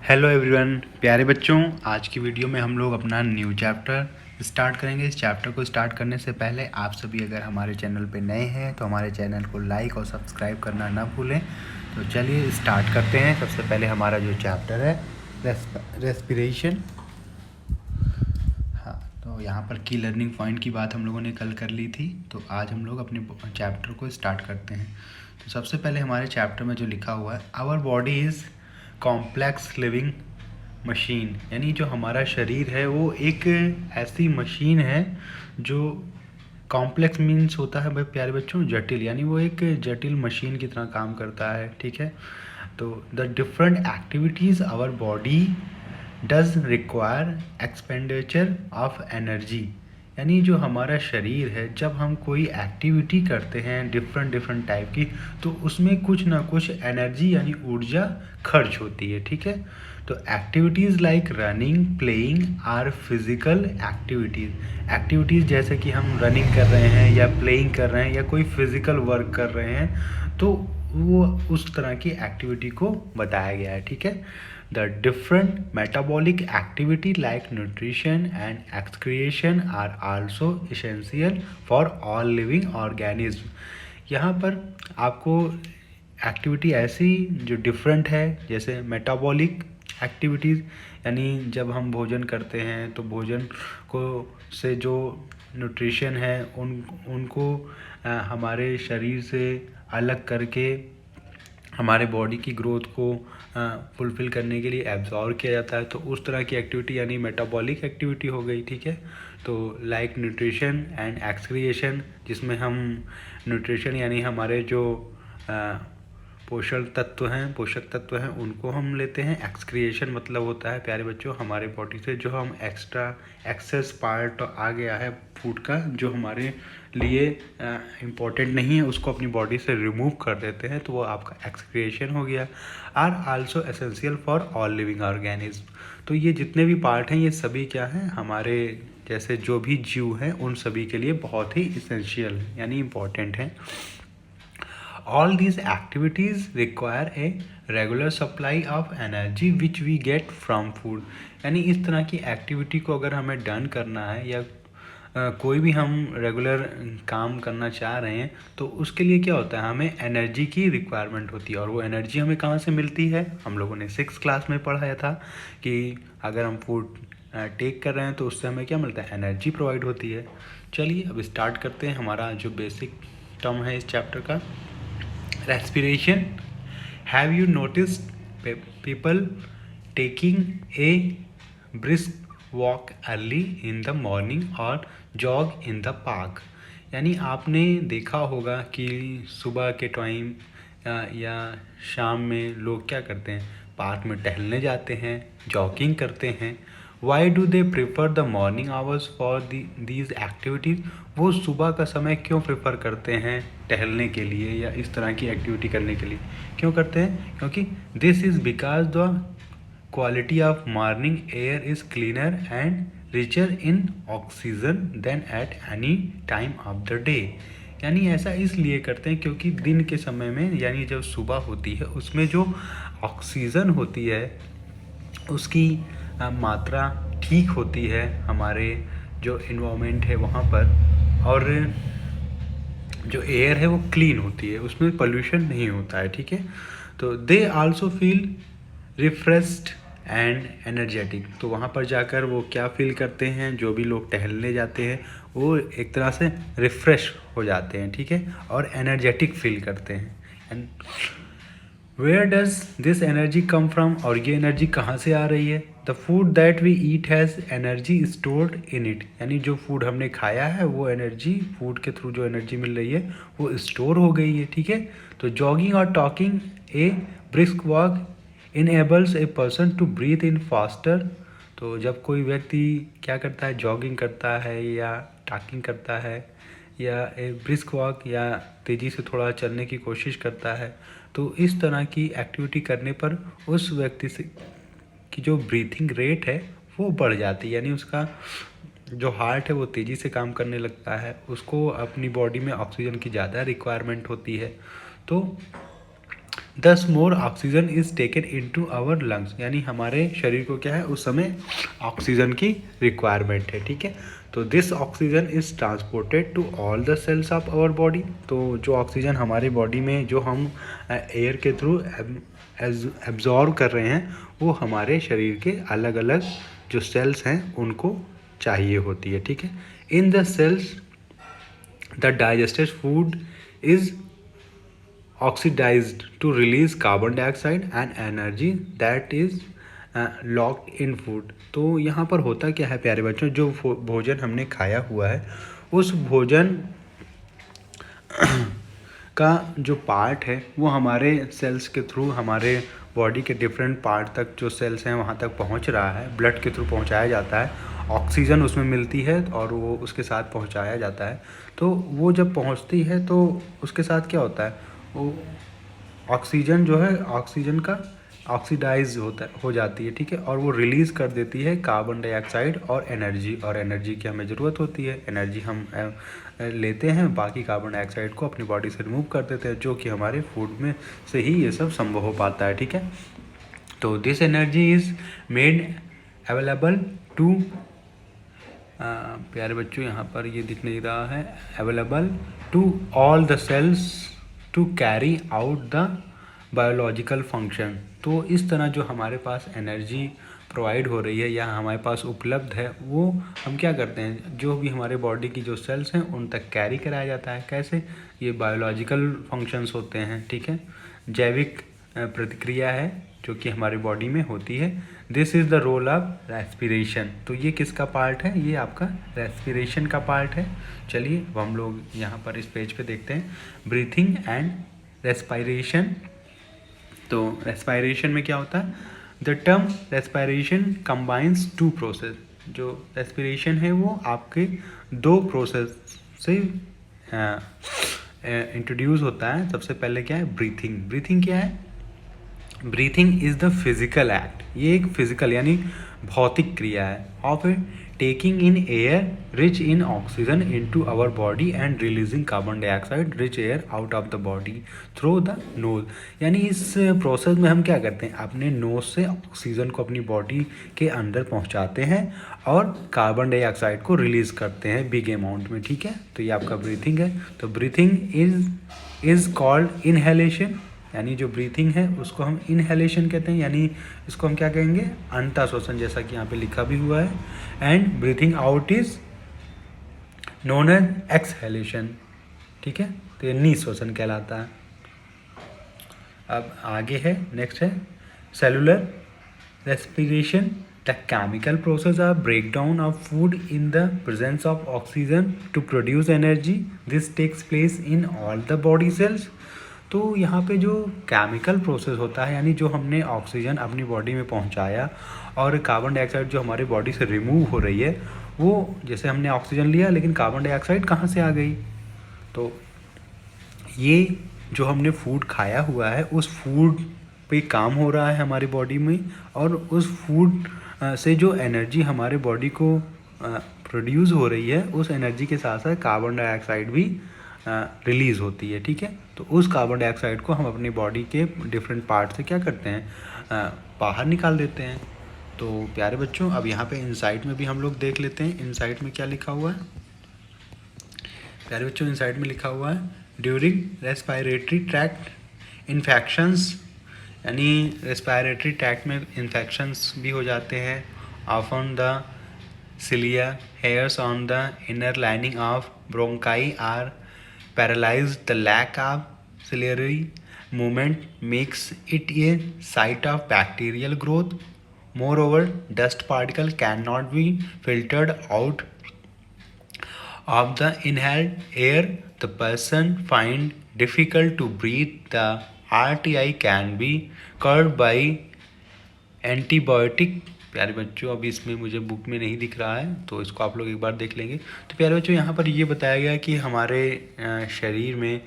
Hello everyone, प्यारे बच्चों। आज की वीडियो में हम लोग अपना न्यू चैप्टर स्टार्ट करेंगे। इस चैप्टर को स्टार्ट करने से पहले आप सभी अगर हमारे चैनल पे नए हैं तो हमारे चैनल को लाइक और सब्सक्राइब करना ना भूलें। तो चलिए स्टार्ट करते हैं। सबसे पहले हमारा जो चैप्टर है रेस्पिरेशन। हाँ, तो यहाँ पर की लर्निंग पॉइंट की बात हम लोगों ने कल कर ली थी, तो आज हम लोग अपने चैप्टर को स्टार्ट करते हैं। तो सबसे पहले हमारे चैप्टर में जो लिखा हुआ है, our body is complex living machine, यानी जो हमारा शरीर है वो एक ऐसी मशीन है जो कॉम्प्लेक्स मीन्स होता है भाई प्यारे बच्चों जटिल, यानी वो एक जटिल मशीन की तरह काम करता है। ठीक है, तो the different activities our body does require expenditure of energy, यानी जो हमारा शरीर है जब हम कोई एक्टिविटी करते हैं डिफरेंट टाइप की, तो उसमें कुछ ना कुछ एनर्जी यानी ऊर्जा खर्च होती है। ठीक है, तो activities like running playing are physical activities जैसे कि हम रनिंग कर रहे हैं या प्लेइंग कर रहे हैं या कोई फिज़िकल वर्क कर रहे हैं, तो वो उस तरह की एक्टिविटी को बताया गया है। ठीक है, the different metabolic activity like nutrition and excretion are also essential for all living organism. यहाँ पर आपको एक्टिविटी ऐसी जो डिफरेंट है, जैसे मेटाबॉलिक एक्टिविटीज़, यानी जब हम भोजन करते हैं तो भोजन को से जो न्यूट्रिशन है उनको हमारे शरीर से अलग करके हमारे बॉडी की ग्रोथ को फुलफ़िल करने के लिए एब्जॉर्ब किया जाता है, तो उस तरह की एक्टिविटी यानी मेटाबॉलिक एक्टिविटी हो गई। ठीक है, तो लाइक न्यूट्रिशन एंड एक्सक्रिएशन, जिसमें हम न्यूट्रिशन यानी हमारे जो पोषक तत्व हैं उनको हम लेते हैं। एक्सक्रिएशन मतलब होता है प्यारे बच्चों हमारे बॉडी से जो हम एक्सेस पार्ट आ गया है फूड का जो हमारे लिए इम्पोर्टेंट नहीं है, उसको अपनी बॉडी से रिमूव कर देते हैं, तो वो आपका एक्सक्रिएशन हो गया। Are also essential for all living organism, तो ये जितने भी पार्ट हैं ये सभी क्या हैं, हमारे जैसे जो भी जीव हैं उन सभी के लिए बहुत ही इसेंशियल यानी इम्पोर्टेंट हैं। All these activities require a regular supply of energy which we get from food, यानी इस तरह की एक्टिविटी को अगर हमें डन करना है या कोई भी हम रेगुलर काम करना चाह रहे हैं तो उसके लिए क्या होता है, हमें एनर्जी की रिक्वायरमेंट होती है। और वो एनर्जी हमें कहाँ से मिलती है, हम लोगों ने 6th क्लास में पढ़ाया था कि अगर हम फूड टेक कर रहे हैं तो उससे हमें क्या मिलता है, एनर्जी प्रोवाइड होती है। चलिए अब स्टार्ट करते हैं हमारा जो बेसिक टर्म है इस चैप्टर का, respiration. Have you noticed people taking a brisk walk early in the morning or jog in the park? यानी आपने देखा होगा कि सुबह के टाइम या शाम में लोग क्या करते हैं, पार्क में टहलने जाते हैं, जॉगिंग करते हैं। Why do they prefer the morning hours for these activities, वो सुबह का समय क्यों प्रेफर करते हैं टहलने के लिए या इस तरह की एक्टिविटी करने के लिए क्यों करते हैं, क्योंकि this is because the quality of morning air is cleaner and richer in oxygen than at any time of the day. यानी ऐसा इसलिए करते हैं क्योंकि दिन के समय में यानी जब सुबह होती है उसमें जो ऑक्सीजन होती है उसकी मात्रा ठीक होती है हमारे जो इन्वामेंट है वहाँ पर, और जो एयर है वो क्लीन होती है, उसमें पोल्यूशन नहीं होता है। ठीक है, तो they also feel refreshed and energetic, तो वहाँ पर जाकर वो क्या फील करते हैं, जो भी लोग टहलने जाते हैं वो एक तरह से रिफ़्रेश हो जाते हैं। ठीक है, और एनर्जेटिक फील करते हैं। And where does this energy come from, और ये एनर्जी कहाँ से आ रही है, the food that we eat has energy stored in it, यानी जो फूड हमने खाया है वो एनर्जी, फूड के थ्रू जो एनर्जी मिल रही है वो स्टोर हो गई है। ठीक है, तो जॉगिंग और talking a brisk walk enables a person to breathe in faster, तो जब कोई व्यक्ति क्या करता है, जॉगिंग करता है या टॉकिंग करता है या ए ब्रिस्क वॉक या तेज़ी से थोड़ा चलने की कोशिश करता है, तो इस तरह की एक्टिविटी करने पर उस व्यक्ति से की जो ब्रीथिंग रेट है वो बढ़ जाती है, यानी उसका जो हार्ट है वो तेज़ी से काम करने लगता है, उसको अपनी बॉडी में ऑक्सीजन की ज़्यादा रिक्वायरमेंट होती है। तो thus more oxygen is taken into our lungs, यानी हमारे शरीर को क्या है उस समय ऑक्सीजन की रिक्वायरमेंट है, ठीक है। तो this oxygen is transported to all the cells of our body, तो जो ऑक्सीजन हमारे बॉडी में जो हम एयर के थ्रू एब्जॉर्व कर रहे हैं वो हमारे शरीर के अलग अलग जो सेल्स हैं उनको चाहिए होती है, ठीक है। In the cells the digested food is oxidized to release carbon dioxide and energy that is locked in food। तो यहाँ पर होता क्या है प्यारे बच्चों, जो भोजन हमने खाया हुआ है उस भोजन का जो पार्ट है वो हमारे सेल्स के थ्रू हमारे बॉडी के डिफरेंट पार्ट तक जो सेल्स हैं वहाँ तक पहुँच रहा है, ब्लड के थ्रू पहुँचाया जाता है, ऑक्सीजन उसमें मिलती है और वो उसके साथ पहुँचाया जाता है। तो वो जब पहुँचती है तो उसके साथ क्या होता है, वो ऑक्सीजन जो है ऑक्सीजन का ऑक्सीडाइज हो जाती है, ठीक है, और वो रिलीज़ कर देती है कार्बन डाइऑक्साइड और एनर्जी की हमें ज़रूरत होती है। एनर्जी हम लेते हैं, बाकी कार्बन डाइऑक्साइड को अपनी बॉडी से रिमूव कर देते हैं, जो कि हमारे फूड में से ही ये सब संभव हो पाता है, ठीक है। तो this energy is made available to, प्यारे बच्चों यहाँ पर ये दिख नहीं रहा है, available to all the cells to carry out the biological function. तो इस तरह जो हमारे पास एनर्जी प्रोवाइड हो रही है या हमारे पास उपलब्ध है वो हम क्या करते हैं, जो भी हमारे बॉडी की जो सेल्स हैं उन तक कैरी कराया जाता है। कैसे, ये बायोलॉजिकल फंक्शंस होते हैं, ठीक है, जैविक प्रतिक्रिया है जो कि हमारे बॉडी में होती है। This is the role of respiration. तो ये किसका पार्ट है, ये आपका रेस्पिरेशन का पार्ट है। चलिए अब हम लोग यहाँ पर इस पेज पे देखते हैं ब्रीथिंग एंड रेस्पिरेशन। तो रेस्पिरेशन में क्या होता है, the term respiration combines two process. जो रेस्पिरेशन है वो आपके दो प्रोसेस से इंट्रोड्यूस होता है। सबसे पहले क्या है, ब्रीथिंग क्या है, breathing is the physical act, ये एक फिज़िकल यानी भौतिक क्रिया है of taking in air rich in oxygen into our body and releasing carbon dioxide rich air out of the body through the nose. यानी इस प्रोसेस में हम क्या करते हैं, अपने नोज से ऑक्सीजन को अपनी बॉडी के अंदर पहुंचाते हैं और कार्बन डाइऑक्साइड को रिलीज़ करते हैं बिग अमाउंट में, ठीक है। तो ये आपका ब्रीथिंग है। तो ब्रीथिंग इज़ कॉल्ड इनहेलेशन, यानी जो ब्रीथिंग है उसको हम इनहेलेशन कहते हैं, यानी इसको हम क्या कहेंगे, अंतः श्वसन, जैसा कि यहाँ पे लिखा भी हुआ है। And breathing out is known as exhalation, ठीक है। तो ये निःश्वसन कहलाता है। अब आगे है, नेक्स्ट है cellular respiration, the chemical process of breakdown of food in the presence of oxygen to produce energy. This takes place in all the body cells. तो यहाँ पे जो केमिकल प्रोसेस होता है, यानी जो हमने ऑक्सीजन अपनी बॉडी में पहुँचाया और कार्बन डाइऑक्साइड जो हमारी बॉडी से रिमूव हो रही है, वो जैसे हमने ऑक्सीजन लिया लेकिन कार्बन डाइऑक्साइड कहाँ से आ गई, तो ये जो हमने फूड खाया हुआ है उस फूड पे काम हो रहा है हमारी बॉडी में, और उस फूड से जो एनर्जी हमारे बॉडी को प्रोड्यूस हो रही है उस एनर्जी के साथ साथ कार्बन डाइऑक्साइड भी रिलीज़ होती है, ठीक है। तो उस कार्बन डाइऑक्साइड को हम अपनी बॉडी के डिफरेंट पार्ट से क्या करते हैं, बाहर निकाल देते हैं। तो प्यारे बच्चों अब यहाँ पे इनसाइट में भी हम लोग देख लेते हैं, इनसाइट में क्या लिखा हुआ है। प्यारे बच्चों इनसाइट में लिखा हुआ है ड्यूरिंग रेस्पिरेटरी ट्रैक्ट इन्फेक्शंस, यानी रेस्पिरेटरी ट्रैक्ट में इन्फेक्शंस भी हो जाते हैं। Often the cilia hairs on the inner lining of bronchi are paralyzed. The lack of ciliary movement makes it a site of bacterial growth. Moreover, dust particle cannot be filtered out of the inhaled air. The person find difficult to breathe. The RTI can be cured by antibiotic। प्यारे बच्चों अभी इसमें मुझे book में नहीं दिख रहा है तो इसको आप लोग एक बार देख लेंगे। तो प्यारे बच्चों यहाँ पर ये बताया गया कि हमारे शरीर में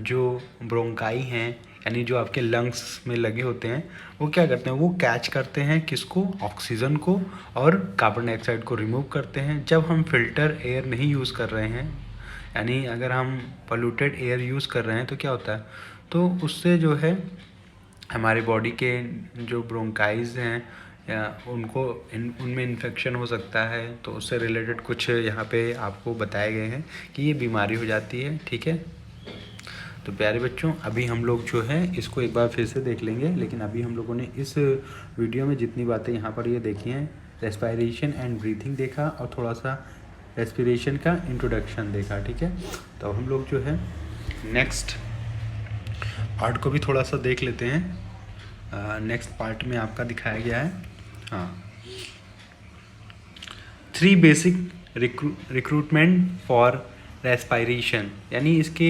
जो ब्रोंकाई हैं, यानी जो आपके लंग्स में लगे होते हैं, वो क्या करते हैं, वो कैच करते हैं किसको, ऑक्सीजन को, और कार्बन डाइऑक्साइड को रिमूव करते हैं। जब हम फिल्टर एयर नहीं यूज़ कर रहे हैं, यानी अगर हम पोल्यूटेड एयर यूज़ कर रहे हैं तो क्या होता है, तो उससे जो है हमारे बॉडी के जो ब्रोंकाइज हैं या उनमें इन्फेक्शन हो सकता है। तो उससे रिलेटेड कुछ यहाँ पे आपको बताए गए हैं कि ये बीमारी हो जाती है, ठीक है। तो प्यारे बच्चों, अभी हम लोग जो है इसको एक बार फिर से देख लेंगे, लेकिन अभी हम लोगों ने इस वीडियो में जितनी बातें यहाँ पर ये देखी हैं, रेस्पिरेशन एंड ब्रीथिंग देखा और थोड़ा सा रेस्पिरेशन का इंट्रोडक्शन देखा, ठीक है। तो हम लोग जो है नेक्स्ट पार्ट को भी थोड़ा सा देख लेते हैं। नेक्स्ट पार्ट में आपका दिखाया गया है, हाँ, 3 बेसिक रिक्रूटमेंट फॉर रेस्पिरेशन, यानी इसके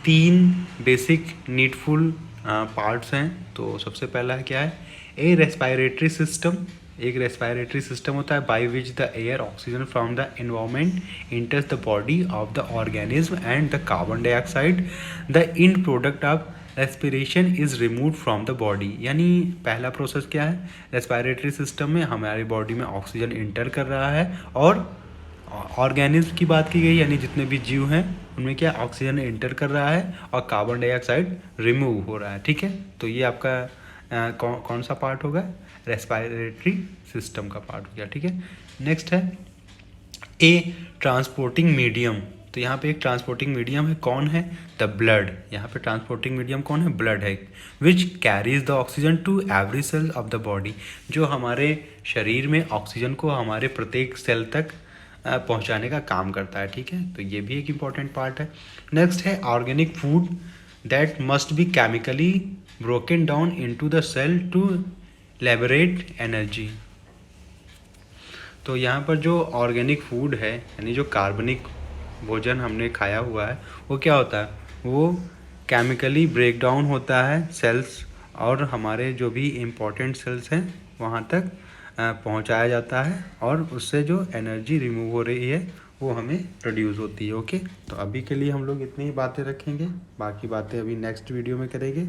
3 बेसिक नीडफुल पार्ट्स हैं। तो सबसे पहला है क्या है, ए रेस्पिरेटरी सिस्टम। एक रेस्पिरेटरी सिस्टम होता है by which the air oxygen from the environment enters the body of the organism and the carbon dioxide the end product of respiration is remove from the body. यानी पहला process क्या है, respiratory system में हमारी body में oxygen inter कर रहा है और ऑर्गेनिज्म की बात की गई, यानी जितने भी जीव हैं उनमें क्या ऑक्सीजन इंटर कर रहा है और कार्बन डाइऑक्साइड रिमूव हो रहा है, ठीक है। तो ये आपका कौन सा पार्ट होगा, रेस्पिरेटरी सिस्टम का पार्ट हो गया, ठीक है। नेक्स्ट है ए ट्रांसपोर्टिंग मीडियम। तो यहाँ पे एक ट्रांसपोर्टिंग मीडियम है, कौन है, द ब्लड। यहाँ पे ट्रांसपोर्टिंग मीडियम कौन है, ब्लड है, which carries the oxygen to every cell of the body, जो हमारे शरीर में ऑक्सीजन को हमारे प्रत्येक सेल तक पहुंचाने का काम करता है, ठीक है। तो ये भी एक इम्पॉर्टेंट पार्ट है। नेक्स्ट है organic food that must be chemically broken down into the cell to liberate energy. तो यहाँ पर जो ऑर्गेनिक फूड है, यानी जो कार्बनिक भोजन हमने खाया हुआ है, वो क्या होता है, वो केमिकली ब्रेक डाउन होता है सेल्स, और हमारे जो भी इम्पोर्टेंट सेल्स हैं वहाँ तक पहुँचाया जाता है, और उससे जो एनर्जी रिमूव हो रही है वो हमें प्रोड्यूस होती है, ओके। तो अभी के लिए हम लोग इतनी ही बातें रखेंगे, बाकी बातें अभी नेक्स्ट वीडियो में करेंगे।